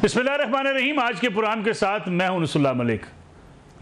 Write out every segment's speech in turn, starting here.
बिस्मिल्लाहिर्रहमानिर्रहीम। आज के प्रोग्राम के साथ मैं हूं नसरुल्लाह मलिक।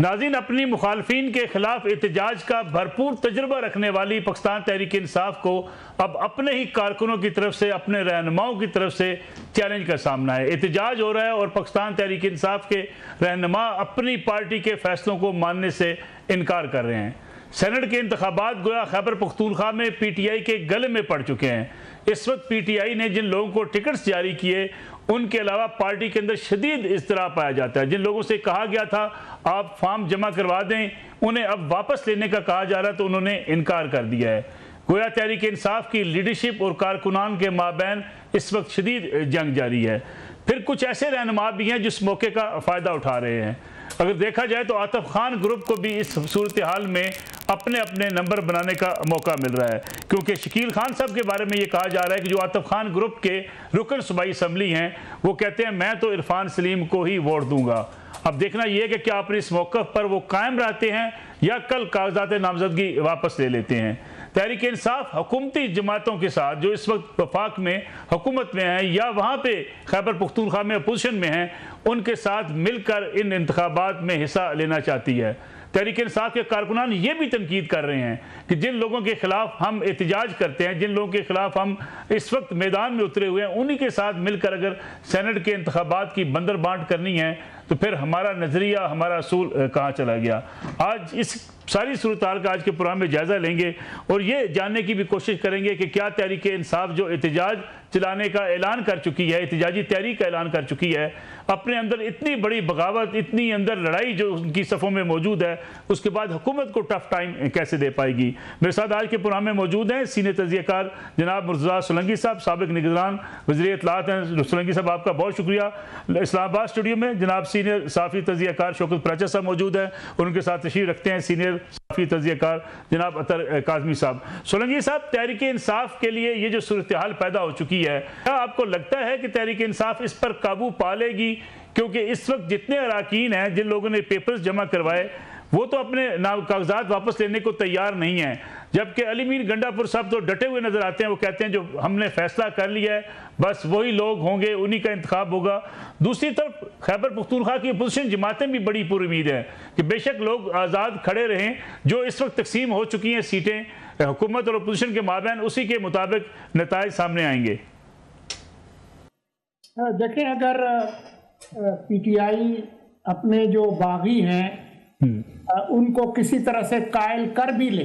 नाज़रीन, अपनी मुखालफिन के खिलाफ एहतजाज का भरपूर तजुर्बा रखने वाली पाकिस्तान तहरीक इंसाफ को अब अपने ही कारकुनों की तरफ से, अपने रहनुमाओं की तरफ से चैलेंज का सामना है। एहतजाज हो रहा है और पाकिस्तान तहरीक इंसाफ के रहनुमा अपनी पार्टी के फैसलों को मानने से इनकार कर रहे हैं। सेनेट के इंतखाबात गोया खैबर पख्तूनख्वा में PTI के गले में पड़ चुके हैं। इस वक्त PTI ने जिन लोगों को टिकट्स जारी किए उनके अलावा पार्टी के अंदर शदीद इज़्तिराब पाया जाता है। जिन लोगों से कहा गया था आप फॉर्म जमा करवा दें, उन्हें अब वापस लेने का कहा जा रहा है तो उन्होंने इनकार कर दिया है। गोया तहरीक इंसाफ की लीडरशिप और कारकुनान के माबैन इस वक्त शदीद जंग जारी है। फिर कुछ ऐसे रहनुमा भी हैं जिस मौके का फ़ायदा उठा रहे हैं। अगर देखा जाए तो आतिफ खान ग्रुप को भी इस सूरत हाल में अपने अपने नंबर बनाने का मौका मिल रहा है, क्योंकि शकील खान साहब के बारे में ये कहा जा रहा है कि जो आतिफ खान ग्रुप के रुकन सूबाई असम्बली हैं वो कहते हैं मैं तो इरफान सलीम को ही वोट दूंगा। अब देखना यह है कि क्या अपने इस मौक़िफ़ पर वो कायम रहते हैं या कल कागजात नामजदगी वापस ले लेते हैं। तहरीक इंसाफ हुकूमती जमातों के साथ जो इस वक्त वफाक में हुकूमत में हैं या वहाँ पे खैबर पख्तूनख्वा में अपोजिशन में हैं, उनके साथ मिलकर इन इंतखाबात में हिस्सा लेना चाहती है। तहरीक इंसाफ के कारकुनान ये भी तनकीद कर रहे हैं कि जिन लोगों के खिलाफ हम एहतजाज करते हैं, जिन लोगों के खिलाफ हम इस वक्त मैदान में उतरे हुए हैं, उन्हीं के साथ मिलकर अगर सेनेट के इंतखाबात की बंदर बांट करनी है तो फिर हमारा नज़रिया, हमारा असूल कहाँ चला गया। आज इस सारी सूरत हाल का आज के प्रोग्राम में जायज़ा लेंगे और ये जानने की भी कोशिश करेंगे कि क्या तहरीक इंसाफ जो एहतजाज चलाने का ऐलान कर चुकी है, एहतजाजी तहरीक का ऐलान कर चुकी है, अपने अंदर इतनी बड़ी बगावत, इतनी अंदर लड़ाई जो उनकी सफ़ों में मौजूद है, उसके बाद हुकूमत को टफ टाइम कैसे दे पाएगी। मेरे साथ आज के प्रोग्राम में मौजूद हैं सीनियर तजियाकार जनाब मुर्तज़ा सोलंकी साहब, साबिक निगरान वज़ीर इत्तलाआत हैं। सोलंकी साहब आपका बहुत शुक्रिया। इस्लामाबाद स्टूडियो में जनाब सीनियर साफ़ी तजियाकार शौकत प्राचा साहब मौजूद हैं और उनके साथ तशरीफ़ रखते हैं सीनियर साफ़ी तजियाकार जनाब अतर काज़मी साहब। सोलंकी साहब, तहरीक इंसाफ के लिए ये जो सूरत हाल पैदा हो चुकी है, क्या आपको लगता है कि तहरीक इंसाफ इस पर काबू पा लेगी? क्योंकि इस वक्त जितने अराकीन हैं, जिन लोगों ने पेपर्स जमा करवाए, वो तो अपने कागजात वापस लेने को तैयार नहीं हैं, जबकि अली मीर गंडापुर साहब तो डटे हुए नजर आते हैं। वो कहते हैं जो हमने फैसला कर लिया है बस वही लोग होंगे, उन्हीं का इंतखाब होगा। दूसरी तरफ खैबर पख्तूनख्वा की अपोजिशन जमातें भी बड़ी पुरुमीद हैं कि बेशक लोग आज़ाद खड़े रहें। जो इस वक्त तकसीम हो चुकी हैं सीटें हुकूमत और अपोजिशन के माबैन, उसी के मुताबिक नताइज सामने आएंगे। देखें, अगर PTI अपने जो बागी हैं उनको किसी तरह से कायल कर भी ले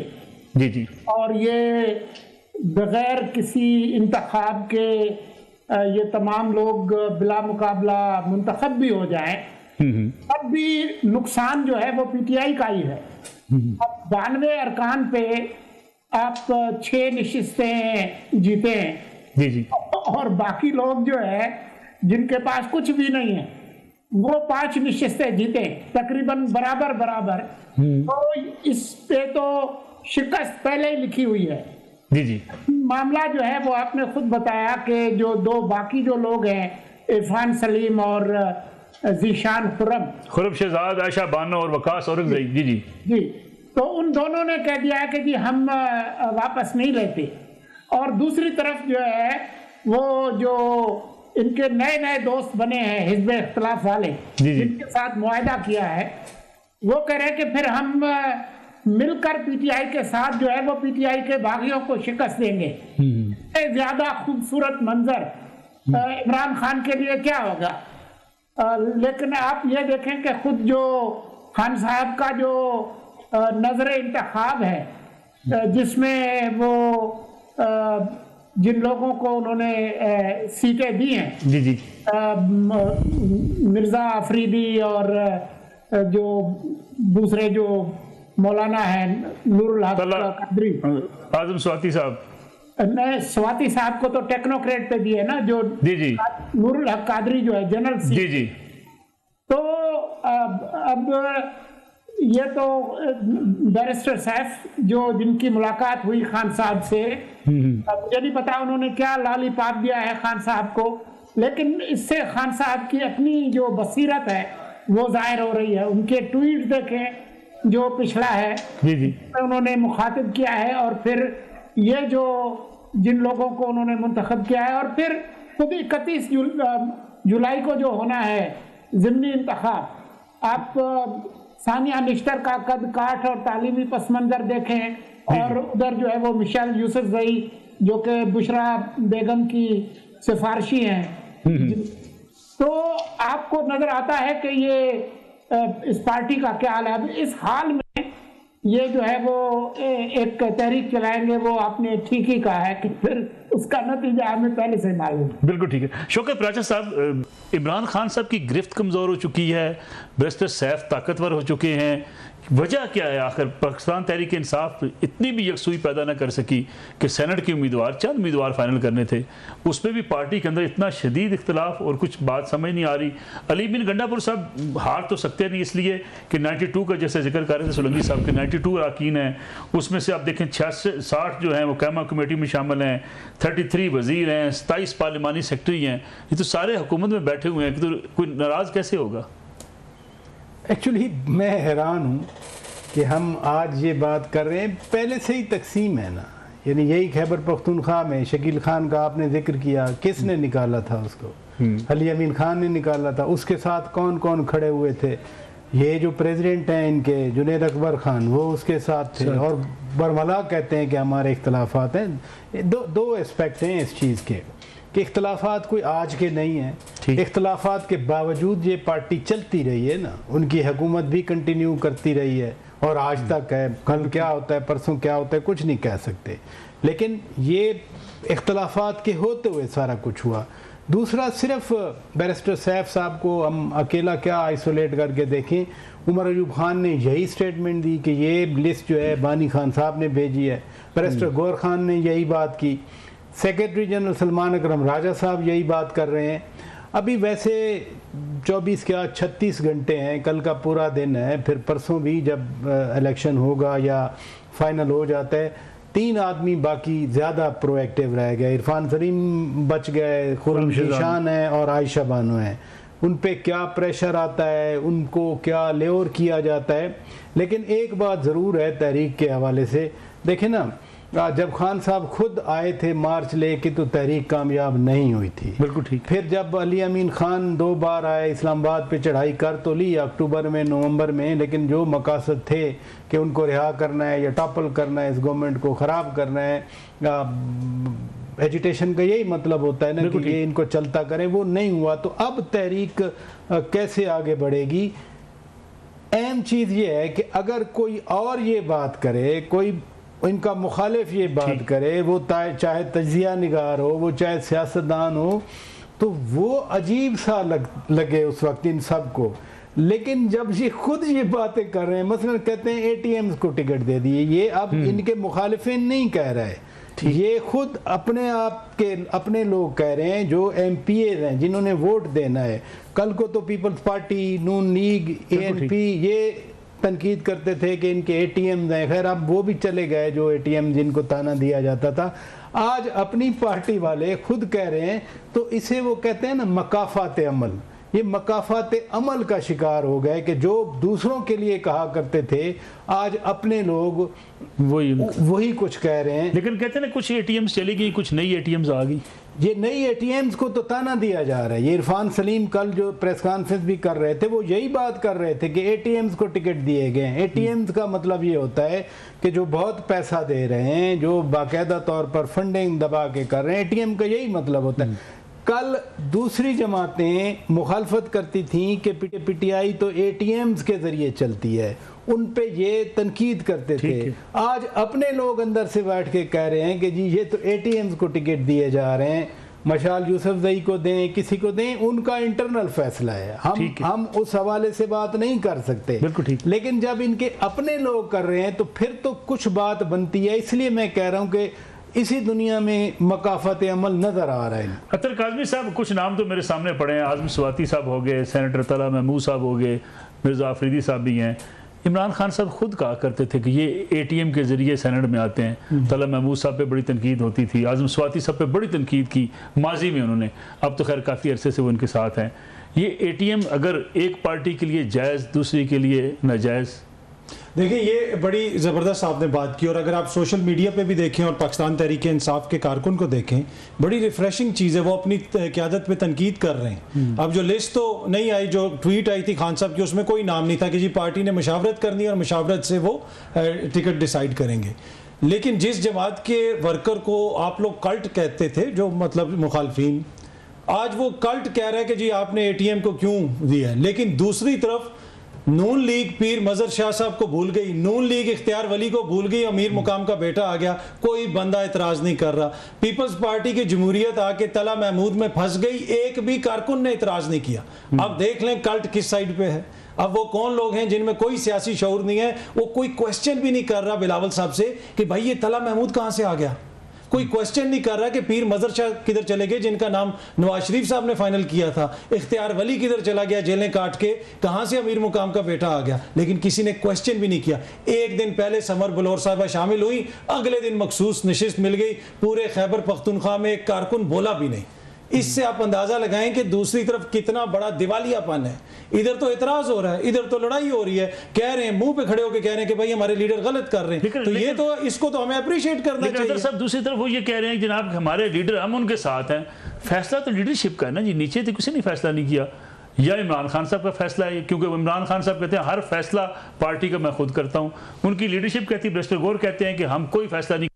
जी और ये बगैर किसी इंतखाब के ये तमाम लोग बिला मुकाबला मुंतखब भी हो जाएं, तब भी नुकसान जो है वो PTI का ही है। अब 92 अरकान पे आप 6 नशिस्तें जीते हैं जी और बाकी लोग जो है जिनके पास कुछ भी नहीं है वो 5 नशिस्तें जीते, तकरीबन बराबर बराबर। तो इस पे तो शिकस्त पहले ही लिखी हुई है। जी मामला जो है वो आपने खुद बताया कि जो दो बाकी जो लोग हैं, इरफान सलीम और जीशान खुर्रम शहजाद, आयशा बानो और वकास और जी, तो उन दोनों ने कह दिया है कि जी हम वापस नहीं लेते। और दूसरी तरफ जो है वो जो इनके नए नए दोस्त बने हैं हिज़्ब इख्तिलाफ वाले, जिनके साथ मुआहदा किया है, वो कह रहे हैं कि फिर हम मिलकर PTI के साथ जो है वो PTI के बागियों को शिकस्त देंगे। ज्यादा खूबसूरत मंजर इमरान खान के लिए क्या होगा। लेकिन आप ये देखें कि खुद जो खान साहब का जो नजर इंतखाब है, जिसमें वो जिन लोगों को उन्होंने सीटें दी हैं, जी मिर्जा अफरीदी और जो दूसरे जो मौलाना है नूरुल हक कादरी, आजम स्वाति साहब, नहीं स्वाति साहब को तो टेक्नोक्रेट पे दिए ना, जो जी नूरुल हक कादरी जो है जनरल जी। तो अब ये तो बैरिस्टर सैफ जो जिनकी मुलाकात हुई खान साहब से, मुझे नहीं पता उन्होंने क्या लॉलीपॉप दिया है खान साहब को, लेकिन इससे खान साहब की अपनी जो बसीरत है वो जाहिर हो रही है। उनके ट्वीट देखें जो पिछला है जी उन्होंने मुखातिब किया है, और फिर ये जो जिन लोगों को उन्होंने मुंतखब किया है, और फिर खुद 31 जुलाई को जो होना है ज़िमनी इंतखाब, आप सानिया निश्तर का कद काठ और तालीमी पस मंज़र देखें और उधर जो है वो मिशेल यूसुफज़ई जो कि बुशरा बेगम की सिफारशी हैं, तो आपको नजर आता है कि ये इस पार्टी का क्या हाल है। इस हाल में ये जो है वो एक तहरीक चलाएंगे, वो आपने ठीक ही कहा है कि फिर उसका नतीजा हमें पहले से मालूम है। बिल्कुल ठीक है। शौकत राजा साहब, इमरान खान साहब की गिरफ्त कमज़ोर हो चुकी है, बैरिस्टर सैफ ताकतवर हो चुके हैं, वजह क्या है आखिर? पाकिस्तान तहरीक इंसाफ इतनी भी यकसुई पैदा ना कर सकी कि सेनेट के उम्मीदवार, चंद उम्मीदवार फाइनल करने थे, उसमें भी पार्टी के अंदर इतना शदीद इख्तलाफ और कुछ बात समझ नहीं आ रही। अली बिन गंडापुर साहब हार तो सकते नहीं, इसलिए कि 92 का जैसे जिक्र कर रहे थे सोलंकी साहब के 92 अरकान हैं, उसमें से आप देखें 60 जो हैं वो कैमा कमेटी में शामिल हैं, 33 वजीर हैं, 27 पार्लिमानी सेक्रेटरी हैं, ये तो सारे हुकूमत में बैठे हुए हैं, तो कोई नाराज़ कैसे होगा? एक्चुअली मैं हैरान हूँ कि हम आज ये बात कर रहे हैं, पहले से ही तकसीम है ना, यानी यही खैबर पख्तूनख्वा में शकील खान का आपने जिक्र किया, किसने निकाला था उसको? अली अमीन खान ने निकाला था। उसके साथ कौन कौन खड़े हुए थे? ये जो प्रेसिडेंट हैं इनके जुनैद अकबर खान, वो उसके साथ थे, और बरमला कहते हैं कि हमारे इख्तलाफात हैं। दो एस्पेक्ट हैं इस चीज़ के कि इख्तलाफात कोई आज के नहीं हैं। इख्तलाफात के बावजूद ये पार्टी चलती रही है ना, उनकी हुकूमत भी कंटिन्यू करती रही है और आज तक है। कल क्या होता है, परसों क्या होता है, कुछ नहीं कह सकते, लेकिन ये इख्तलाफात के होते हुए सारा कुछ हुआ। दूसरा, सिर्फ बैरिस्टर सैफ साहब को हम अकेला क्या आइसोलेट करके देखें, उमर अयूब खान ने यही स्टेटमेंट दी कि ये लिस्ट जो है बानी खान साहब ने भेजी है, बैरिस्टर गौर खान ने यही बात की, सेक्रेटरी जनरल सलमान अकरम राजा साहब यही बात कर रहे हैं। अभी वैसे 24 क्या 36 घंटे हैं, कल का पूरा दिन है, फिर परसों भी जब इलेक्शन होगा या फाइनल हो जाता है, 3 आदमी बाकी ज़्यादा प्रोएक्टिव रह गए। इरफान सलीम बच गए, खुर्रम है और आयशा बानो हैं। उन पे क्या प्रेशर आता है, उनको क्या लेवर किया जाता है। लेकिन एक बात ज़रूर है तहरीक के हवाले से, देखें ना, जब खान साहब खुद आए थे मार्च लेके तो तहरीक कामयाब नहीं हुई थी। बिल्कुल ठीक। फिर जब अली अमीन खान 2 बार आए, इस्लामाबाद पे चढ़ाई कर तो ली अक्टूबर में, नवंबर में, लेकिन जो मकासद थे कि उनको रिहा करना है या टॉपल करना है, इस गवर्नमेंट को ख़राब करना है, एजिटेशन का यही मतलब होता है ना कि ये इनको चलता करें, वो नहीं हुआ। तो अब तहरीक कैसे आगे बढ़ेगी? अहम चीज़ ये है कि अगर कोई और ये बात करे, कोई इनका मुखालिफ ये बात करे, वो चाहे तजिया निगार हो, वो चाहे सियासतदान हो, तो वो अजीब सा लगे उस वक्त इन सब को। लेकिन जब ये खुद ये बातें कर रहे हैं, मसलन कहते हैं ATMs को टिकट दे दिए, ये अब इनके मुखालिफिन नहीं कह रहे, ये खुद अपने आप के अपने लोग कह रहे हैं जो MPAs हैं जिन्होंने वोट देना है। कल को तो पीपल्स पार्टी, नून लीग, ANP ये तनकीद करते थे कि इनके ATMs हैं, खैर अब वो भी चले गए जो ATM जिनको ताना दिया जाता था। आज अपनी पार्टी वाले खुद कह रहे हैं, तो इसे वो कहते हैं ना मकाफात अमल, ये मकाफात अमल का शिकार हो गए कि जो दूसरों के लिए कहा करते थे आज अपने लोग वही कुछ कह रहे हैं। लेकिन कहते हैं ना कुछ ATMs चली गई, कुछ नई ATMs आ गई। ये नई ATMs को तो ताना दिया जा रहा है। ये इरफान सलीम कल जो प्रेस कॉन्फ्रेंस भी कर रहे थे, वो यही बात कर रहे थे कि ATMs को टिकट दिए गए हैं। ATMs का मतलब ये होता है कि जो बहुत पैसा दे रहे हैं, जो बाकायदा तौर पर फंडिंग दबा के कर रहे हैं, ATM का यही मतलब होता है। कल दूसरी जमातें मुखालफत करती थीं कि PTI तो ATMs के ज़रिए चलती है, उन पे ये तनकीद करते थे। आज अपने लोग अंदर से बैठ के कह रहे हैं कि जी ये तो ATMs को टिकट दिए जा रहे हैं, मशाल यूसुफज़ई को दें, किसी को दें, उनका इंटरनल फैसला है, हम उस हवाले से बात नहीं कर सकते। बिल्कुल ठीक। लेकिन जब इनके अपने लोग कर रहे हैं तो फिर तो कुछ बात बनती है। इसलिए मैं कह रहा हूँ कि इसी दुनिया में मकाफत अमल नजर आ रहा है। अतर काज़मी साहब, कुछ नाम तो मेरे सामने पड़े हैं, आज़म स्वाति साहब हो गए, सेनेटर तला महमूद साहब हो गए, मिर्ज़ा आफरीदी साहब भी हैं। इमरान खान साहब खुद कहा करते थे कि ये ATM के ज़रिए सेनेट में आते हैं। तला महमूद साहब पे बड़ी तनकीद होती थी, आज़म स्वाति साहब पे बड़ी तनकीद की माजी में उन्होंने, अब तो खैर काफ़ी अरसे से वो उनके साथ हैं। ये ATM अगर एक पार्टी के लिए जायज़, दूसरी के लिए नाजायज़, देखिए ये बड़ी ज़बरदस्त आपने बात की, और अगर आप सोशल मीडिया पे भी देखें और पाकिस्तान तहरीक इंसाफ के कारकुन को देखें, बड़ी रिफ्रेशिंग चीज़ है, वो अपनी क़यादत पे तनकीद कर रहे हैं। अब जो लिस्ट तो नहीं आई, जो ट्वीट आई थी खान साहब की, उसमें कोई नाम नहीं था कि जी पार्टी ने मशावरत करनी है और मशावरत से वो टिकट डिसाइड करेंगे। लेकिन जिस जमात के वर्कर को आप लोग कल्ट कहते थे, जो मतलब मुखालफीन, आज वो कल्ट कह रहे हैं कि जी आपने ATM को क्यों दिया है। लेकिन दूसरी तरफ नून लीग पीर मजहर शाह साहब को भूल गई, नून लीग इख्तियार वली को भूल गई, अमीर मुकाम का बेटा आ गया, कोई बंदा इतराज नहीं कर रहा। पीपल्स पार्टी की जमहूरियत आके तला महमूद में फंस गई, एक भी कारकुन ने इतराज नहीं किया। अब देख लें कल्ट किस साइड पे है। अब वो कौन लोग हैं जिनमें कोई सियासी शऊर नहीं है, वो कोई क्वेश्चन भी नहीं कर रहा बिलावल साहब से कि भाई ये तला महमूद कहां से आ गया। कोई क्वेश्चन नहीं कर रहा कि पीर मजहर शाह किधर चले गए, जिनका नाम नवाज शरीफ साहब ने फाइनल किया था, इख्तियार वली किधर चला गया जेलें काट के, कहां से अमीर मुकाम का बेटा आ गया। लेकिन किसी ने क्वेश्चन भी नहीं किया। एक दिन पहले समर बलोर साहबा शामिल हुई, अगले दिन मखसूस नशिस्त मिल गई, पूरे खैबर पख्तूनख्वा में एक कारकुन बोला भी नहीं। इससे आप अंदाजा लगाएं कि दूसरी तरफ कितना बड़ा दिवालियापन है। इधर तो इतराज हो रहा है, इधर तो लड़ाई हो रही है, कह रहे हैं मुंह पे खड़े होकर कह रहे हैं कि भाई हमारे लीडर गलत कर रहे हैं। तो ये तो इसको तो हमें अप्रिशिएट करना चाहिए। सब दूसरी तरफ वो ये कह रहे हैं जनाब हमारे लीडर, हम उनके साथ हैं। फैसला तो लीडरशिप का है ना जी, नीचे तो किसी ने फैसला नहीं किया, या इमरान खान साहब का फैसला है, क्योंकि इमरान खान साहब कहते हैं हर फैसला पार्टी का मैं खुद करता हूं। उनकी लीडरशिप कहती है, बैरिस्टर गौर कहते हैं कि हम कोई फैसला नहीं करते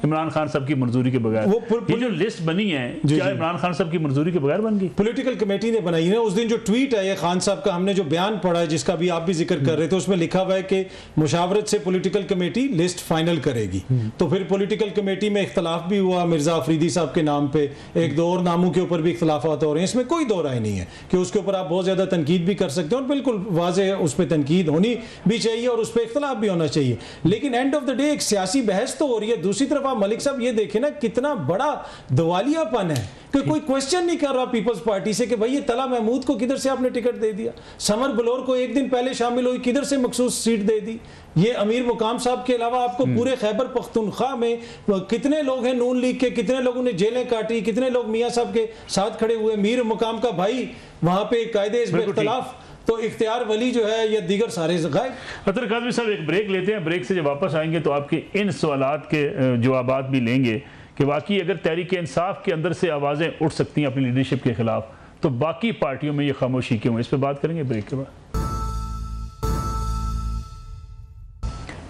इमरान खान साहब की मंजूरी के बगैर। ये जो लिस्ट बनी है, क्या इमरान खान साहब की मंजूरी के बगैर बन गई? पॉलिटिकल कमेटी ने बनाई है। उस दिन जो ट्वीट है ये खान साहब का, हमने जो बयान पढ़ा है जिसका भी आप भी जिक्र कर रहे थे, उसमें लिखा हुआ है कि मुशावरत से पॉलिटिकल कमेटी लिस्ट फाइनल करेगी। तो फिर पॉलिटिकल कमेटी में इख्तलाफ भी हुआ, मिर्जा अफरीदी साहब के नाम पे, एक दो और नामों के ऊपर भी इख्तलाफात हो रहे हैं। इसमें कोई दो राय नहीं है कि उसके ऊपर आप बहुत ज्यादा तनकीद भी कर सकते हैं, और बिल्कुल वाज़ेह उस पर तनकीद होनी भी चाहिए और उस पर इख्तलाफ भी होना चाहिए। लेकिन एंड ऑफ द डे एक सियासी बहस तो हो रही है। दूसरी तरफ आप मलिक साहब ये देखें ना, कितना बड़ा दिवालियापन है कि कोई क्वेश्चन नहीं कर रहा पीपल्स पार्टी से कि भाई ये तला महमूद को किधर से आपने टिकट दे दिया, समर बलोर को एक दिन पहले शामिल हुई, किधर से मखसूस सीट दे दी। ये अमीर मुकाम साहब के अलावा आपको पूरे खैबर पख्तूनख्वा में कितने लोग हैं नून लीग के, कितने लोगों ने जेलें काटी, कितने लोग मियाँ साहब के साथ खड़े हुए। मीर मुकाम का भाई वहां पे कायदे इख्तलाफ, तो इख्तियार वली जो है या दीगर सारे गायब। अतर काज़मी साहब एक ब्रेक लेते हैं, ब्रेक से जब वापस आएंगे तो आपके इन सवालात के जवाबात भी लेंगे कि वाकई अगर तहरीक इंसाफ के अंदर से आवाज़ें उठ सकती हैं अपनी लीडरशिप के खिलाफ, तो बाकी पार्टियों में ये खामोशी क्यों है, इस पर बात करेंगे ब्रेक के बाद।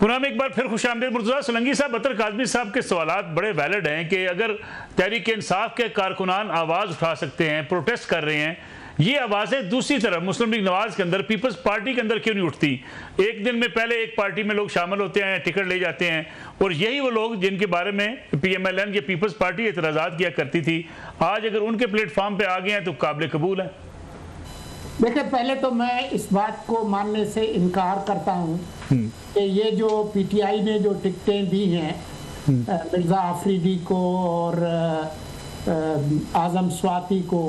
पुनः में एक बार फिर खुशामदीद। मुर्तज़ा सोलंकी साहब, अतर काज़मी साहब के सवालात बड़े वैलिड हैं कि अगर तहरीक इंसाफ के कारकुनान आवाज़ उठा सकते हैं, प्रोटेस्ट कर रहे हैं, ये आवाज़ें दूसरी तरफ मुस्लिम लीग नवाज के अंदर, पीपल्स पार्टी के अंदर क्यों नहीं उठती? एक दिन में पहले एक पार्टी में लोग शामिल होते हैं, टिकट ले जाते हैं, और यही वो लोग जिनके बारे में PMLN या पीपल्स पार्टी एतराज़ात किया करती थी, आज अगर उनके प्लेटफॉर्म पर आ गए हैं तो काबिल कबूल है। देखिए, पहले तो मैं इस बात को मानने से इनकार करता हूँ कि ये जो PTI ने जो टिकटें दी हैं मिर्ज़ा अफरीदी को और आज़म स्वाति को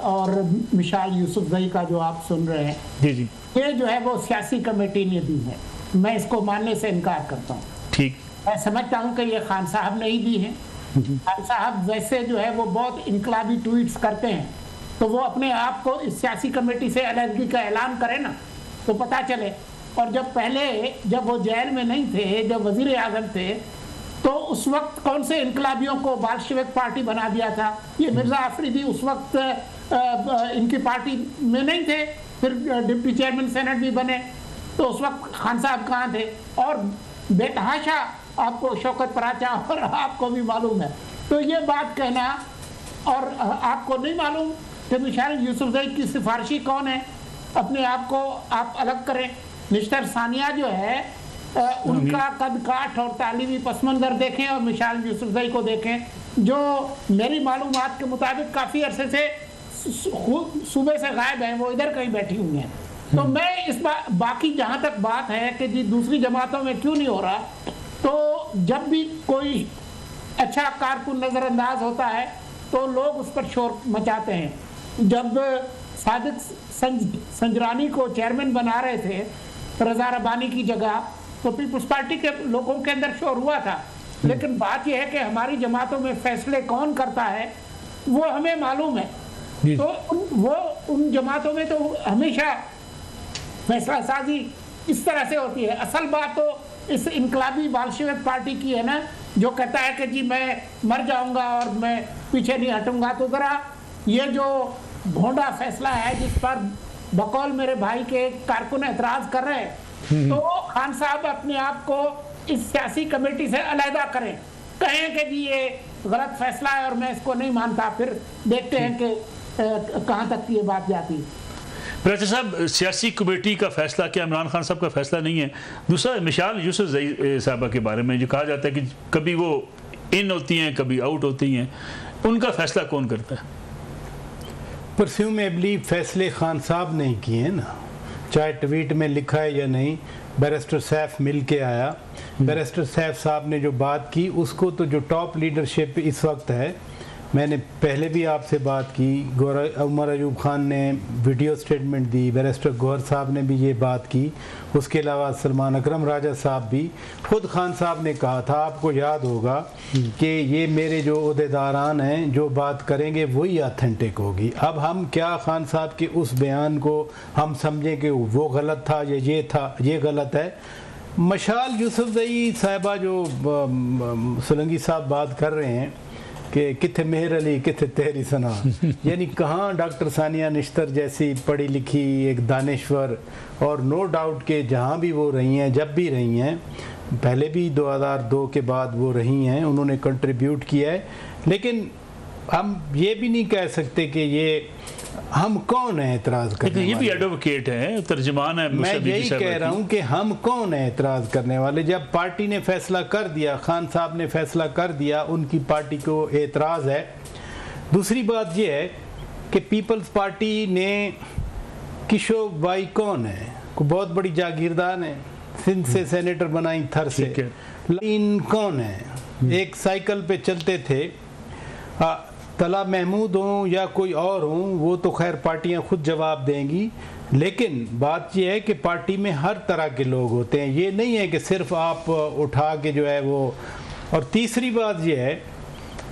और मिशाल यूसुफजई का जो आप सुन रहे हैं, जी जी, ये जो है वो सियासी कमेटी ने दी है। मैं इसको मानने से इनकार करता हूँ। ठीक, मैं समझता हूँ कि ये खान साहब ने ही दी है। खान साहब वैसे जो है वो बहुत इनकलाबी ट्वीट्स करते हैं, तो वो अपने आप को इस सियासी कमेटी से अलहदगी का ऐलान करें ना, तो पता चले। और जब वो जेल में नहीं थे, जब वजीर आज़म थे, तो उस वक्त कौन से इनकलाबियों को बाल्शिविक पार्टी बना दिया था? ये मिर्ज़ा अफरीदी उस वक्त इनकी पार्टी में नहीं थे, फिर डिप्टी चेयरमैन सेनेट भी बने, तो उस वक्त खान साहब कहाँ थे? और बेतहाशा आपको शौकत पराचा और आपको भी मालूम है। तो ये बात कहना, और आपको नहीं मालूम कि मिशाल यूसुफजई की सिफारिशी कौन है, अपने आप को आप अलग करें। मिस्टर सानिया जो है उनका कद काठ और तालीमी पसमंजर देखें, और मिशाल यूसुफजई को देखें जो मेरी मालूमात के मुताबिक काफ़ी अरसे से सूबे से गायब हैं, वो इधर कहीं बैठी हुई हैं। तो मैं इस बाकी जहाँ तक बात है कि जी दूसरी जमातों में क्यों नहीं हो रहा, तो जब भी कोई अच्छा कारकुन नज़रअंदाज होता है तो लोग उस पर शोर मचाते हैं। जब सादिक संजरानी को चेयरमैन बना रहे थे रज़ा रब्बानी की जगह, तो पीपल्स पार्टी के लोगों के अंदर शोर हुआ था। लेकिन बात यह है कि हमारी जमातों में फैसले कौन करता है वो हमें मालूम है। तो उन जमातों में तो हमेशा फैसला साजी इस तरह से होती है। असल बात तो इस इनकलाबी बाल्शेविक पार्टी की है ना, जो कहता है कि जी मैं मर जाऊंगा और मैं पीछे नहीं हटूंगा। तो ज़रा ये जो भोंडा फैसला है जिस पर बकौल मेरे भाई के कारकुन एतराज़ कर रहे हैं, तो खान साहब अपने आप को इस सियासी कमेटी से अलहदा करें, कहें कि जी ये गलत फैसला है और मैं इसको नहीं मानता, फिर देखते हैं कि कहाँ तक ये बात जाती है। बराचा साहब, सियासी कमेटी का फैसला क्या इमरान खान साहब का फैसला नहीं है? दूसरा, मिसाल यूसुफजई साहबा के बारे में जो कहा जाता है कि कभी वो इन होती हैं कभी आउट होती हैं, उनका फैसला कौन करता है? परस्यूमेबली फैसले खान साहब नहीं किए हैं ना, चाहे ट्वीट में लिखा है या नहीं। बैरिस्टर सैफ मिल के आया, बैरिस्टर सैफ साहब ने जो बात की उसको तो जो टॉप लीडरशिप इस वक्त है, मैंने पहले भी आपसे बात की, उमर अयूब खान ने वीडियो स्टेटमेंट दी, बैरिस्टर गौहर साहब ने भी ये बात की, उसके अलावा सलमान अकरम राजा साहब भी, खुद खान साहब ने कहा था, आपको याद होगा कि ये मेरे जो ओहदेदारान हैं जो बात करेंगे वही ऑथेंटिक होगी। अब हम क्या खान साहब के उस बयान को हम समझें कि वो गलत था या ये था, ये गलत है। मशाल यूसुफजई साहिबा जो सोलंकी साहब बात कर रहे हैं कि किथे मेहर अली किथे तेरी सना, यानी कहाँ डॉक्टर सानिया निश्तर जैसी पढ़ी लिखी एक दानिश्वर, और नो डाउट के जहाँ भी वो रही हैं, जब भी रही हैं, पहले भी 2002 के बाद वो रही हैं, उन्होंने कंट्रीब्यूट किया है। लेकिन हम ये भी नहीं कह सकते कि ये हम कौन है एतराज़ करने वाले। ये भी एडवोकेट है, तर्जमान है। मैं यही कह रहा हूँ कि हम कौन है एतराज़ करने वाले। जब पार्टी ने फैसला कर दिया, खान साहब ने फैसला कर दिया, उनकी पार्टी को एतराज़ है। दूसरी बात यह है कि पीपल्स पार्टी ने किशोर भाई कौन है, को बहुत बड़ी जागीरदार है, सिंध से सेनेटर बनाई, थर से। लेकिन कौन है, एक साइकिल पे चलते थे, तला महमूद हों या कोई और हों, वो तो खैर पार्टियां खुद जवाब देंगी। लेकिन बात यह है कि पार्टी में हर तरह के लोग होते हैं, ये नहीं है कि सिर्फ आप उठा के जो है वो। और तीसरी बात यह है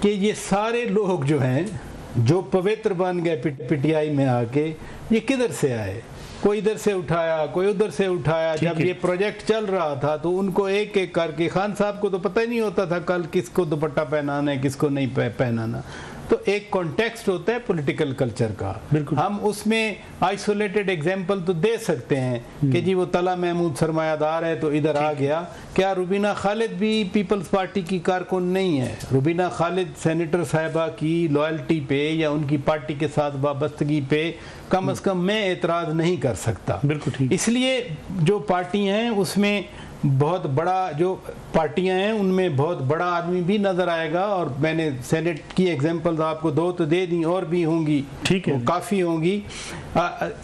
कि ये सारे लोग जो हैं जो पवित्र बन गए पीटीआई में आके, ये किधर से आए? कोई इधर से उठाया, कोई उधर से उठाया। जब ये प्रोजेक्ट चल रहा था तो उनको एक एक करके, खान साहब को तो पता ही नहीं होता था कल किसको दुपट्टा पहनाना है, किसको नहीं पहनाना। तो एक कॉन्टेक्स्ट होता है पॉलिटिकल कल्चर का, हम उसमें आइसोलेटेड एग्जाम्पल तो दे सकते हैं कि जी वो तला महमूद सरमायादार है तो इधर आ गया। क्या रुबीना खालिद भी पीपल्स पार्टी की कारकुन नहीं है? रुबीना खालिद सेनेटर साहिबा की लॉयल्टी पे या उनकी पार्टी के साथ वाबस्तगी पे कम से कम मैं एतराज़ नहीं कर सकता। बिल्कुल ठीक। इसलिए जो पार्टी हैं उसमें बहुत बड़ा, जो पार्टियां हैं उनमें बहुत बड़ा आदमी भी नज़र आएगा। और मैंने सेनेट की एग्जांपल्स आपको दो तो दे दी, और भी होंगी, ठीक है, काफ़ी होंगी।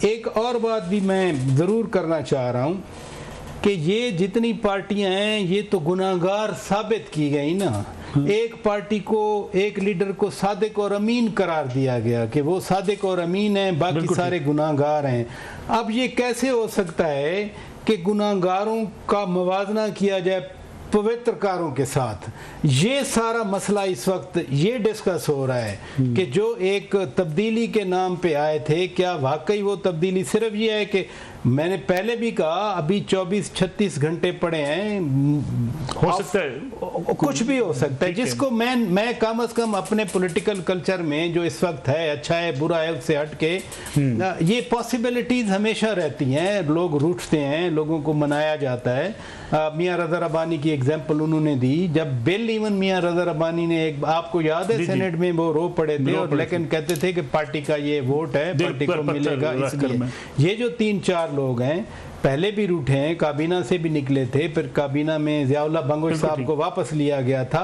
एक और बात भी मैं ज़रूर करना चाह रहा हूँ कि ये जितनी पार्टियां हैं ये तो गुनाहगार साबित की गई ना। एक पार्टी को, एक लीडर को सादिक और अमीन करार दिया गया कि वो सादिक और अमीन है, बाकी सारे गुनाहगार हैं। अब ये कैसे हो सकता है कि गुनाहगारों का मवाजना किया जाए पवित्रकारों के साथ? ये सारा मसला इस वक्त ये डिस्कस हो रहा है कि जो एक तब्दीली के नाम पे आए थे, क्या वाकई वो तब्दीली सिर्फ ये है कि, मैंने पहले भी कहा, अभी 24-36 घंटे पड़े हैं, हो सकता है कुछ भी हो सकता है, जिसको मैं कम से कम अपने पॉलिटिकल कल्चर में जो इस वक्त है, अच्छा है बुरा है, उससे हटके ये पॉसिबिलिटीज हमेशा रहती हैं। लोग रूठते हैं, लोगों को मनाया जाता है। मियां रज़ा रब्बानी की एग्जांपल उन्होंने दी, जब बिल इवन मियां रज़ा रब्बानी ने, एक आपको याद है सेनेट में वो रो पड़े थे, और लेकिन कहते थे कि पार्टी का ये वोट है, पार्टी को मिलेगा। इसलिए ये जो 3-4 लोग हैं पहले भी रूठे हैं, काबीना से भी निकले थे, फिर काबीना में ज़ियाउल्लाह बंगोश साहब को वापस लिया गया था।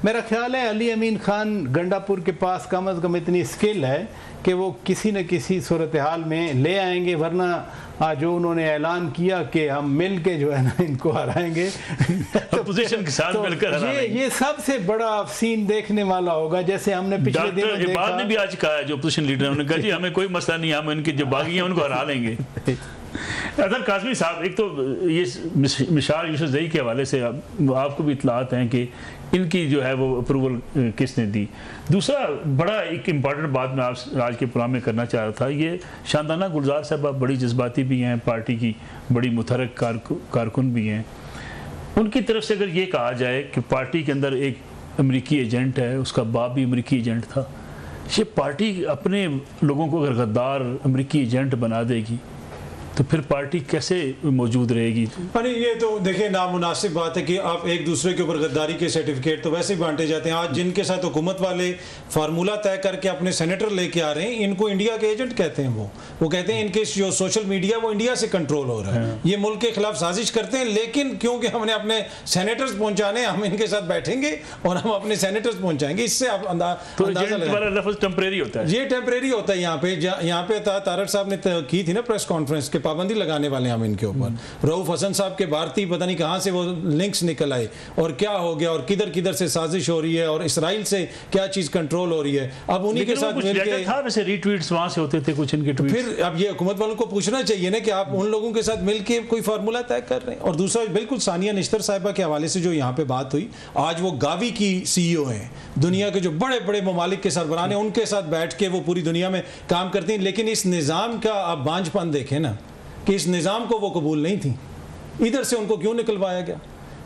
मेरा ख्याल है अली अमीन खान गंडापुर के पास कम से कम इतनी स्किल है कि वो किसी न किसी सूरत हाल में ले आएंगे, वरना जो उन्होंने ऐलान किया कि हम मिल के जो है ना इनको हराएंगे अपोजिशन के साथ मिलकर हराएंगे, ये सबसे बड़ा सीन देखने वाला होगा। जैसे हमने पिछले दिनों देखा, ने भी आज कहा है जो अपोजिशन लीडर, उन्होंने कहा जी हमें कोई मसला नहीं, हम इनके जो बागी हैं उनको हरा लेंगे। अदर काज़मी साहब, एक तो ये मिसाल यूसुफजई के हवाले से आपको भी इतलात हैं कि इनकी जो है वो अप्रूवल किसने दी। दूसरा बड़ा एक इम्पॉर्टेंट बात मैं आप आज के प्रोग्राम में करना चाह रहा था, ये शानदाना गुलजार साहब बड़ी जज्बाती भी हैं, पार्टी की बड़ी मुतहरक कारकुन भी हैं। उनकी तरफ से अगर ये कहा जाए कि पार्टी के अंदर एक अमरीकी एजेंट है, उसका बाप भी अमरीकी एजेंट था, ये पार्टी अपने लोगों को अगर गद्दार अमरीकी एजेंट बना देगी तो फिर पार्टी कैसे मौजूद रहेगी? अरे ये तो देखिए नामुनासिब बात है कि आप एक दूसरे के ऊपर गद्दारी के सर्टिफिकेट तो वैसे ही बांटे जाते हैं। आज जिनके साथ हुकूमत वाले फार्मूला तय करके अपने सेनेटर लेके आ रहे हैं, इनको इंडिया के एजेंट कहते हैं। वो कहते हैं इनके जो सोशल मीडिया वो इंडिया से कंट्रोल हो रहा है, ये मुल्क के खिलाफ साजिश करते हैं, लेकिन क्योंकि हमने अपने सेनेटर्स पहुंचाने, हम इनके साथ बैठेंगे और हम अपने सेनेटर्स पहुंचाएंगे। इससे आप टेम्परेरी होता है, ये टेम्परेरी होता है। यहाँ पे तारड़ साहब ने की थी ना प्रेस कॉन्फ्रेंस के पाबंदी लगाने वाले हम इनके ऊपर। रऊफ हसन साहब के भारतीय पता नहीं कहां से वो लिंक्स निकल आए और क्या हो गया और किधर किधर से साजिश हो रही है और इसराइल से क्या चीज कंट्रोल हो रही है। अब उन्हीं के साथ मिलकर था, वैसे रीट्वीट्स वहां से होते थे कुछ इनके ट्वीट्स। फिर अब ये हुकूमत वालों को पूछना चाहिए ना कि आप उन लोगों के साथ मिलकर कोई फार्मूला तय कर रहे हैं। और दूसरा बिल्कुल सानिया निश्तर साहिबा के हवाले से जो यहाँ पे बात हुई, आज वो गावी की CEO हैं, दुनिया के जो बड़े बड़े ममालिक के सरबराह हैं, उनके साथ बैठ के वो पूरी दुनिया में काम करती हैं। लेकिन इस निज़ाम का आप बांझपन देखें ना कि इस निज़ाम को वो कबूल नहीं थी, इधर से उनको क्यों निकलवाया गया।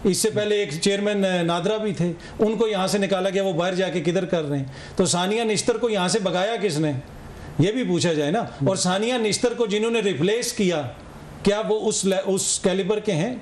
इससे पहले एक चेयरमैन नादरा भी थे, उनको यहाँ से निकाला गया, वो बाहर जाके किधर कर रहे हैं। तो सानिया निश्तर को यहाँ से भगाया किसने, ये भी पूछा जाए ना। और सानिया निश्तर को जिन्होंने रिप्लेस किया, क्या वो उस कैलिबर के हैं,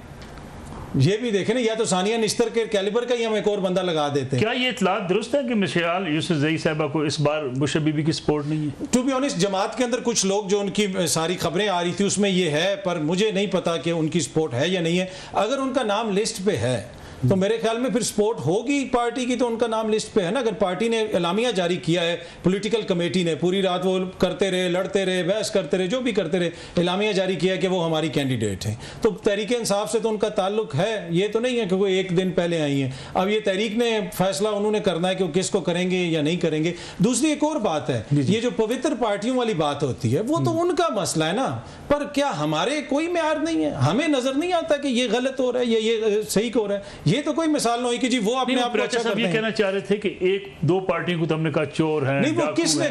ये भी देखें ना। या तो सानिया निश्तर के कैलिबर का ही हम एक और बंदा लगा देते हैं। क्या ये इतलात दुरुस्त है कि मिसाल यूसुफजई साहबा को इस बार बुश बीबी की सपोर्ट नहीं है? टू बी ऑनेस्ट, जमात के अंदर कुछ लोग जो उनकी सारी खबरें आ रही थी उसमें ये है, पर मुझे नहीं पता कि उनकी सपोर्ट है या नहीं है। अगर उनका नाम लिस्ट पे है तो मेरे ख्याल में फिर सपोर्ट होगी पार्टी की, तो उनका नाम लिस्ट पे है ना। अगर पार्टी ने एलामिया जारी किया है, पॉलिटिकल कमेटी ने, पूरी रात वो करते रहे, लड़ते रहे, बहस करते रहे, जो भी करते रहे, एलामिया जारी किया है कि वो हमारी कैंडिडेट हैं, तो तहरीक इंसाफ से तो उनका ताल्लुक है। ये तो नहीं है कि वो एक दिन पहले आई है। अब ये तहरीक ने फैसला उन्होंने करना है कि वो किसको करेंगे या नहीं करेंगे। दूसरी एक और बात है, ये जो पवित्र पार्टियों वाली बात होती है वो तो उनका मसला है ना, पर क्या हमारे कोई मेयार नहीं है? हमें नजर नहीं आता कि ये गलत हो रहा है, ये सही हो रहा है। ये तो कोई मिसाल नहीं कि जी वो अपने आप को अच्छा करते हैं। ये कहना चाह रहे थे कि एक दो पार्टियों को तो हमने कहा चोर है। नहीं, वो किसने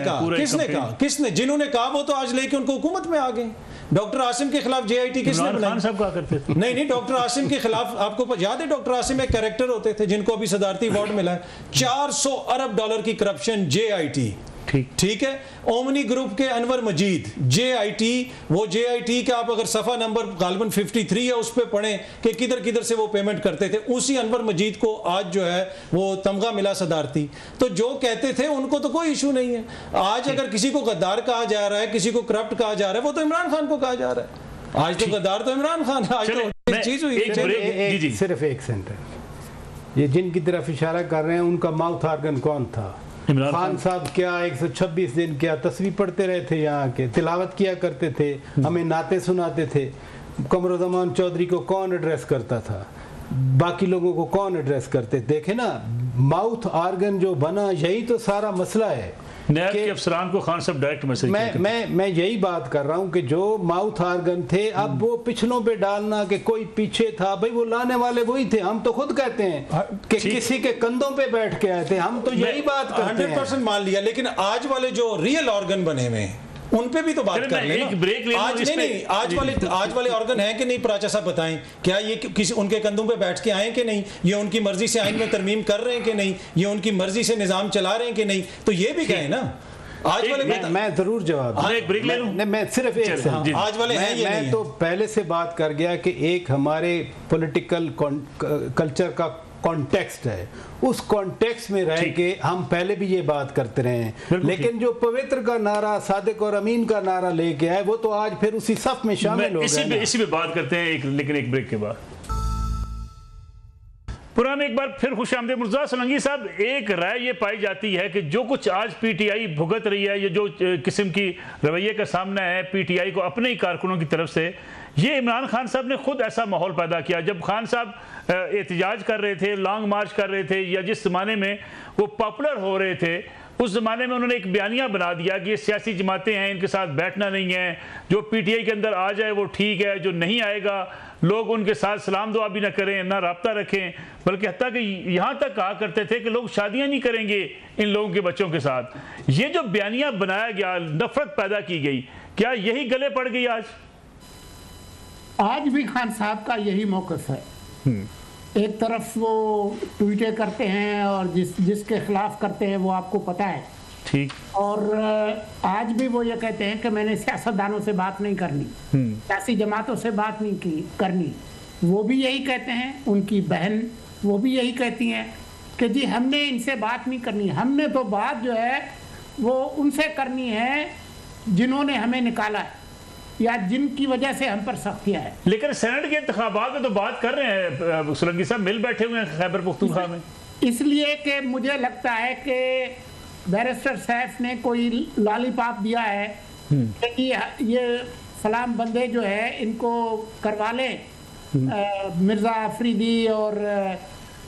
कहा? जिन्होंने कहा वो तो आज लेके उनको हुकूमत में आ गए। डॉक्टर आसिम के खिलाफ JIT किसने बनाई? खान साहब कहा करते थे। नहीं, डॉक्टर आसिम के खिलाफ आपको याद है, डॉक्टर आसिम एक कैरेक्टर होते थे जिनको अभी सदारती अवार्ड मिला है। 400 अरब डॉलर की करप्शन JIT, ठीक है। ओमनी ग्रुप के अनवर मजीद, JIT, वो JIT का आप अगर सफा नंबर गालबन 53 है उस पे पढ़ें कि किधर किधर से वो पेमेंट करते थे। उसी अनवर मजीद को आज जो है वो तमगा मिला सदारती। तो जो कहते थे उनको तो कोई इशू नहीं है। आज अगर किसी को गद्दार कहा जा रहा है, किसी को करप्ट कहा जा रहा है, वो तो इमरान खान को कहा जा रहा है। आज तो गद्दार तो इमरान खान है। आज तो चीज हुई। सिर्फ एक सेंटेंस, ये जिनकी तरफ इशारा कर रहे हैं उनका माउथ ऑर्गन कौन था? खान साहब क्या 126 दिन क्या तस्वीर पढ़ते रहे थे, यहाँ के तिलावत किया करते थे, हमें नाते सुनाते थे। कमरुज़्ज़मान चौधरी को कौन एड्रेस करता था, बाकी लोगों को कौन एड्रेस करते? देखे ना, माउथ ऑर्गन जो बना, यही तो सारा मसला है। नैब के अफसरान को खान साहब डायरेक्ट मैसेज मैं यही बात कर रहा हूँ कि जो माउथ ऑर्गन थे, अब वो पिछलों पे डालना कि कोई पीछे था, भाई वो लाने वाले वही थे। हम तो खुद कहते हैं कि किसी के कंधों पे बैठ के आए थे, हम तो यही बात करते हैं। 100% मान लिया, लेकिन आज वाले जो रियल ऑर्गन बने हुए हैं उन पे भी तो बात कर लेना। आज वाले ऑर्गन हैं कि नहीं? प्राचा साहब बताएं, क्या ये किसी उनके कंधों पे बैठ के आए कि नहीं? ये उनकी मर्जी से आइन में तरमीम कर रहे हैं कि नहीं? ये उनकी मर्जी से निजाम चला रहे हैं कि नहीं? तो ये भी कहें ना। आज वाले मैं जरूर जवाब, एक ब्रेक ले लूं। मैं सिर्फ एक आज वाले हैं ये मैं तो पहले से बात कर गया कि एक हमारे पॉलिटिकल कल्चर का कॉन्टेक्स्ट है, उस कॉन्टेक्स्ट में रह के हम पहले भी ये बात करते रहे हैं। लेकिन जो पवित्र का नारा, सादिक और अमीन का नारा लेके आए, वो तो आज फिर उसी सफ में शामिल हो गए। इसी पे बात करते हैं लेकिन एक ब्रेक के बाद। पुराने एक बार फिर खुशामदीद। मुर्तज़ा सोलंकी साहब, एक राय ये पाई जाती है कि जो कुछ आज PTI भुगत रही है, ये जो किस्म की रवैये का सामना है PTI को अपने ही कारकुनों की तरफ से, ये इमरान खान साहब ने खुद ऐसा माहौल पैदा किया। जब खान साहब एहतजाज कर रहे थे, लॉन्ग मार्च कर रहे थे, या जिस ज़माने में वो पॉपुलर हो रहे थे, उस ज़माने में उन्होंने एक बयानिया बना दिया कि ये सियासी जमातें हैं, इनके साथ बैठना नहीं है, जो पीटीआई के अंदर आ जाए वो ठीक है, जो नहीं आएगा लोग उनके साथ सलाम दुआ भी ना करें, ना रब्ता रखें, बल्कि हत्ता कि यहाँ तक कहा करते थे कि लोग शादियाँ नहीं करेंगे इन लोगों के बच्चों के साथ। ये जो बयानिया बनाया गया, नफरत पैदा की गई, क्या यही गले पड़ गई आज भी खान साहब का यही मौक़िफ़ है। एक तरफ वो ट्वीटें करते हैं और जिसके खिलाफ करते हैं वो आपको पता है, ठीक, और आज भी वो ये कहते हैं कि मैंने सियासतदानों से बात नहीं करनी, सियासी जमातों से बात नहीं करनी। वो भी यही कहते हैं, उनकी बहन वो भी यही कहती हैं कि जी हमने इनसे बात नहीं करनी, हमने तो बात जो है वो उनसे करनी है जिन्होंने हमें निकाला है या जिनकी वजह से हम पर सख्तियाँ है। लेकिन सेनेट के इंतखाबात में तो बात कर रहे हैं, सोलंकी साहब मिल बैठे हुए हैं खैबर पख्तूनख्वा में, इसलिए कि मुझे लगता है कि बैरिस्टर सैफ ने कोई लॉलीपॉप दिया है कि ये सलाम बंदे जो है इनको करवा लें, मिर्ज़ा अफरीदी और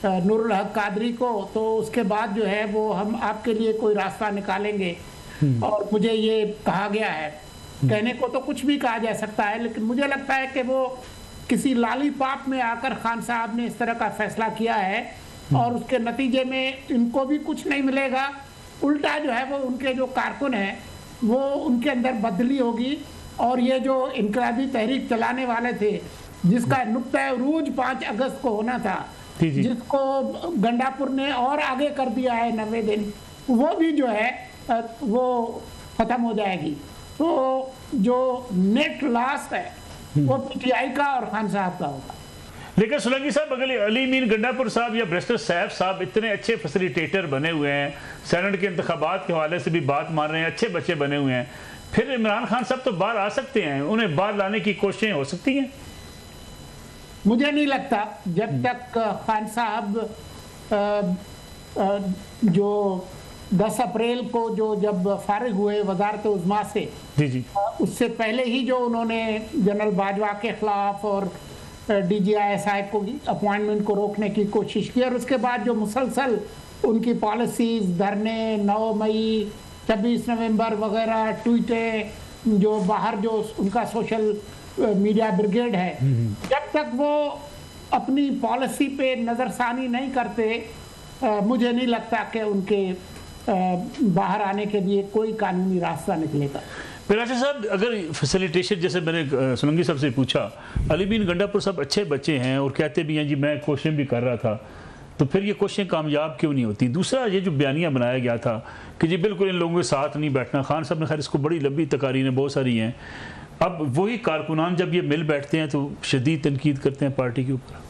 नूरुल हक कादरी को, तो उसके बाद जो है वो हम आपके लिए कोई रास्ता निकालेंगे। और मुझे ये कहा गया है, कहने को तो कुछ भी कहा जा सकता है, लेकिन मुझे लगता है कि वो किसी लॉलीपॉप में आकर खान साहब ने इस तरह का फैसला किया है और उसके नतीजे में इनको भी कुछ नहीं मिलेगा, उल्टा जो है वो उनके जो कारकुन हैं वो उनके अंदर बदली होगी। और ये जो इनकलाबी तहरीक चलाने वाले थे जिसका नुक्ता उरूज 5 अगस्त को होना था, जिसको गंडापुर ने और आगे कर दिया है 90 दिन, वो भी जो है वो ख़त्म हो जाएगी। तो जो नेट लॉस है वो पीटीआई का और खान साहब का होगा। लेकिन सोलंकी साहब, अगर अली मीन गंडापुर साहब या बैरिस्टर सैफ साहब इतने अच्छे फैसिलिटेटर बने हुए हैं, सेनेट के इंतखाबात के हवाले से भी बात मान रहे हैं, अच्छे बच्चे बने हुए हैं, फिर इमरान खान साहब तो बाहर आ सकते हैं, उन्हें बाहर लाने की कोशिशें हो सकती हैं। मुझे नहीं लगता जब तक खान साहब जो 10 अप्रैल को जो जब फारिग हुए वजारत उज़्मा से, जी, उससे पहले ही जो उन्होंने जनरल बाजवा के खिलाफ और DGISI को अपॉइंटमेंट को रोकने की कोशिश की, और उसके बाद जो मुसलसल उनकी पॉलिसीज़, धरने, 9 मई, 26 नवंबर वगैरह, ट्वीटें, जो बाहर जो उनका सोशल मीडिया ब्रिगेड है, जब तक वो अपनी पॉलिसी पे नज़रसानी नहीं करते, मुझे नहीं लगता कि उनके बाहर आने के लिए कोई कानूनी रास्ता निकलेगा। पिराशा साहब, अगर फैसिलिटेशन, जैसे मैंने सोलंकी साहब से पूछा, अली बीन गंडापुर साहब अच्छे बच्चे हैं और कहते भी हैं जी मैं कोशिश भी कर रहा था, तो फिर ये कोशिशें कामयाब क्यों नहीं होती? दूसरा, ये जो बयानिया बनाया गया था कि जी बिल्कुल इन लोगों के साथ नहीं बैठना, खान साहब ने खैर इसको बड़ी लंबी तकारीरें बहुत सारी हैं, अब वही कारकुनान जब ये मिल बैठते हैं तो शदीद तनकीद करते हैं पार्टी के ऊपर।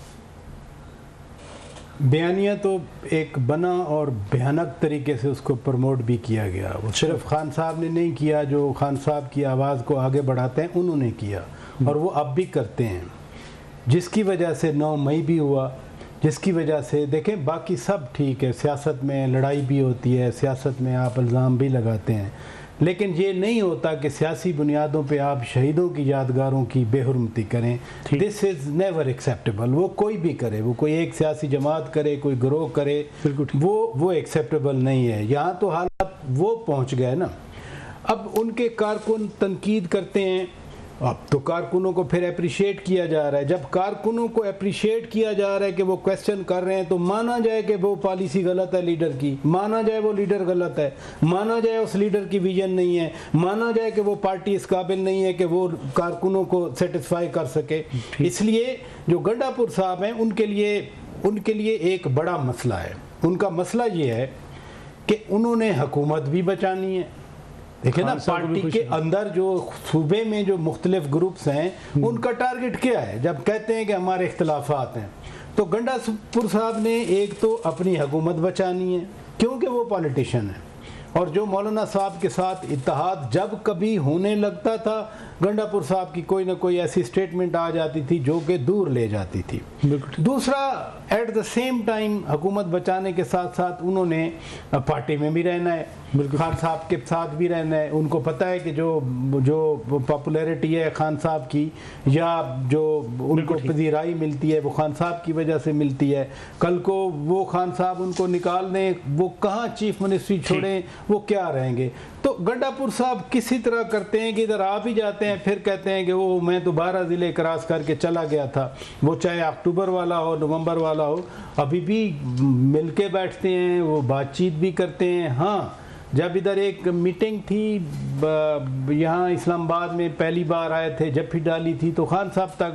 बयानिया तो एक बना और भयानक तरीके से उसको प्रमोट भी किया गया। वो सिर्फ खान साहब ने नहीं किया, जो खान साहब की आवाज़ को आगे बढ़ाते हैं उन्होंने किया और वो अब भी करते हैं, जिसकी वजह से 9 मई भी हुआ, जिसकी वजह से देखें बाकी सब ठीक है, सियासत में लड़ाई भी होती है, सियासत में आप इल्ज़ाम भी लगाते हैं, लेकिन ये नहीं होता कि सियासी बुनियादों पे आप शहीदों की यादगारों की बेहुरमती करें। This is never acceptable. वो कोई भी करे, वो कोई एक सियासी जमात करे, कोई गिरोह करे, वो एक्सेप्टेबल नहीं है। यहाँ तो हालात वो पहुँच गए ना। अब उनके कारकुन तनकीद करते हैं, अब तो कारकुनों को फिर अप्रिशिएट किया जा रहा है। जब कारकुनों को अप्रिशिएट किया जा रहा है कि वो क्वेश्चन कर रहे हैं, तो माना जाए कि वो पॉलिसी गलत है लीडर की, माना जाए वो लीडर गलत है, माना जाए उस लीडर की विजन नहीं है, माना जाए कि वो पार्टी इस काबिल नहीं है कि वो कारकुनों को सेटिस्फाई कर सके। इसलिए जो गंडापुर साहब हैं उनके लिए एक बड़ा मसला है। उनका मसला ये है कि उन्होंने हुकूमत भी बचानी है। देखिए ना, पार्टी के अंदर जो सूबे में जो मुख्तलिफ ग्रुप्स हैं उनका टारगेट क्या है? जब कहते हैं कि हमारे इख्तलाफात हैं, तो गंडापुर साहब ने एक तो अपनी हुकूमत बचानी है क्योंकि वो पॉलिटिशियन है, और जो मौलाना साहब के साथ इत्तेहाद जब कभी होने लगता था, गंडापुर साहब की कोई ना कोई ऐसी स्टेटमेंट आ जाती थी जो कि दूर ले जाती थी। दूसरा, एट द सेम टाइम हुकूमत बचाने के साथ साथ उन्होंने पार्टी में भी रहना है। खान साहब के साथ भी रहना है। उनको पता है कि जो पॉपुलैरिटी है खान साहब की या जो उनको पजीराई मिलती है वो खान साहब की वजह से मिलती है। कल को वो खान साहब उनको निकाल दें, वो कहाँ चीफ मिनिस्ट्री छोड़ें, वो क्या रहेंगे। तो गंडापुर साहब किसी तरह करते हैं कि इधर आप ही जाते हैं, फिर कहते हैं कि वो मैं तो 12 ज़िले क्रॉस करके चला गया था। वो चाहे अक्टूबर वाला हो, नवंबर वाला हो, अभी भी मिल के बैठते हैं, वो बातचीत भी करते हैं। हाँ, जब इधर एक मीटिंग थी यहाँ इस्लामाबाद में, पहली बार आए थे, जफ्फी डाली थी, तो खान साहब तक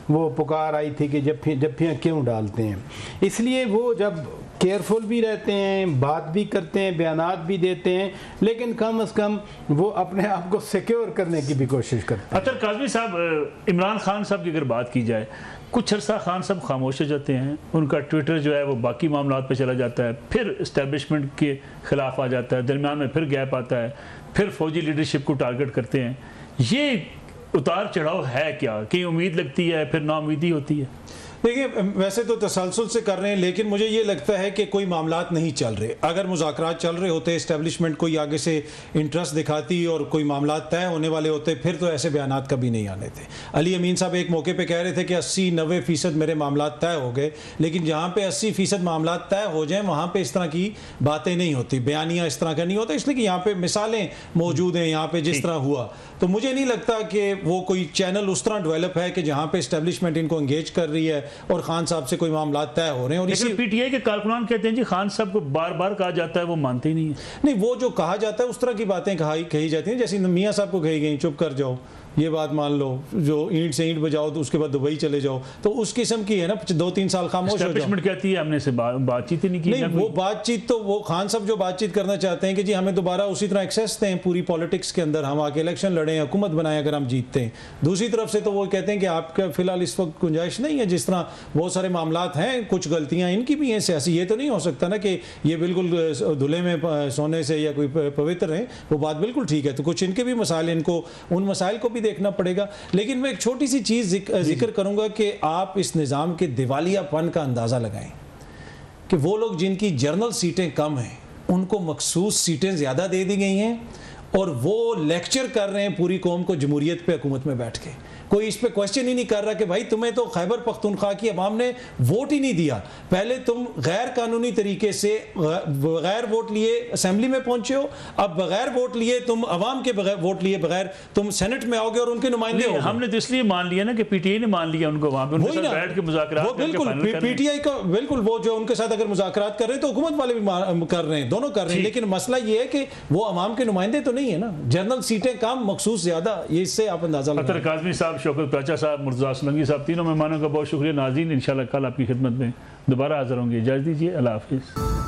वो पुकार आई थी कि जफ्फियाँ क्यों डालते हैं। इसलिए वो जब केयरफुल भी रहते हैं, बात भी करते हैं, बयानात भी देते हैं, लेकिन कम से कम वो अपने आप को सिक्योर करने की भी कोशिश करते हैं। अतर काज़मी साहब, इमरान खान साहब की अगर बात की जाए, कुछ अर्सा खान साहब खामोश हो जाते हैं, उनका ट्विटर जो है वो बाकी मामलात पे चला जाता है, फिर इस्टेब्लिशमेंट के ख़िलाफ़ आ जाता है, दरमियान में फिर गैप आता है, फिर फौजी लीडरशिप को टारगेट करते हैं। ये उतार चढ़ाव है क्या? कहीं उम्मीद लगती है, फिर नाउम्मीदी होती है? देखिए, वैसे तो तसलसल से कर रहे हैं, लेकिन मुझे ये लगता है कि कोई मामलात नहीं चल रहे। अगर मुज़ाकरात चल रहे होते, इस्टेब्लिशमेंट कोई आगे से इंटरेस्ट दिखाती और कोई मामलात तय होने वाले होते, फिर तो ऐसे बयानात कभी नहीं आने थे। अली अमीन साहब एक मौके पे कह रहे थे कि 80-90% मेरे मामलात तय हो गए, लेकिन जहाँ पे 80% मामलात तय हो जाएं वहाँ पे इस तरह की बातें नहीं होती, बयानियाँ इस तरह का नहीं होता, इसलिए कि यहाँ पे मिसालें मौजूद हैं। यहाँ पे जिस तरह हुआ, तो मुझे नहीं लगता कि वो कोई चैनल उस तरह डेवलप है कि जहाँ पे इस्टेब्लिशमेंट इनको एंगेज कर रही है और खान साहब से कोई मामला तय हो रहे हैं। और लेकिन पीटीआई के कारकुनान कहते हैं जी खान साहब को बार बार कहा जाता है, वो मानते ही नहीं है। नहीं, वो जो कहा जाता है उस तरह की बातें कही जाती हैं, जैसे मियाँ साहब को कही गई चुप कर जाओ, ये बात मान लो, जो ईंट से ईंट बजाओ तो उसके बाद दुबई चले जाओ, तो उस किस्म की है ना। 2-3 साल खामोश हो जाओ। एस्टेब्लिशमेंट कहती है हमने से बातचीत ही नहीं की। नहीं, वो बातचीत तो वो खान साहब जो बातचीत करना चाहते हैं कि जी हमें दोबारा उसी तरह एक्सेस दें पूरी पॉलिटिक्स के अंदर, हम आके इलेक्शन लड़ें, हुकूमत बनाएं अगर हम जीतते हैं। दूसरी तरफ से तो वो कहते हैं कि आपका फिलहाल इस वक्त गुंजाइश नहीं है, जिस तरह बहुत सारे मामलात हैं, कुछ गलतियां इनकी भी हैं सियासी। ये तो नहीं हो सकता ना कि ये बिल्कुल धुले में सोने से या कोई पवित्र है, वो बात बिल्कुल ठीक है। तो कुछ इनके भी मसाइल, इनको उन मसाइल को भी देखना पड़ेगा। लेकिन मैं एक छोटी सी चीज़ जिक्र करूंगा कि आप इस निज़ाम के दिवालियापन का अंदाज़ा लगाएं कि वो लोग जिनकी जर्नल सीटें कम हैं उनको मखसूस सीटें ज़्यादा दे दी गई हैं और वो लेक्चर कर रहे हैं पूरी कौम को जमहूरियत पे, हुकूमत में बैठ के। कोई इस पे क्वेश्चन ही नहीं कर रहा कि भाई तुम्हें तो खैबर पख्तूनख्वा की अवाम ने वोट ही नहीं दिया, पहले तुम गैर कानूनी तरीके से बगैर वोट लिए असेंबली में पहुंचे हो, अब बगैर वोट लिए तुम अवाम के बगैर वोट लिए बगैर तुम सेनेट में आओगे और उनके नुमाइंदे हो। हमने तो इसलिए मान लिया ना कि पीटीआई ने मान लिया उनको वहां पे, उनके साथ बैठ के मुज़ाकरात करके फाइनल कर रहे हैं। पीटीआई का बिल्कुल, वो जो उनके साथ अगर मुज़ाकरात कर रहे हैं तो हुकूमत वाले भी कर रहे हैं, दोनों कर रहे हैं। लेकिन मसला ये है कि वो अवाम के नुमाइंदे तो नहीं है ना, जनरल सीटें कम, मखसूस ज्यादा, ये इससे आप अंदाजा लगाएं। अतर काज़मी साहब, शौकत पाचा साहब, मुर्तज़ा सोलंकी साहब, तीनों मेहमानों का बहुत शुक्रिया। नाज़रीन, इंशाअल्लाह कल आपकी खिदमत में दोबारा हाज़िर होंगे। इजाज़त दीजिए, अल्लाह हाफ़िज़।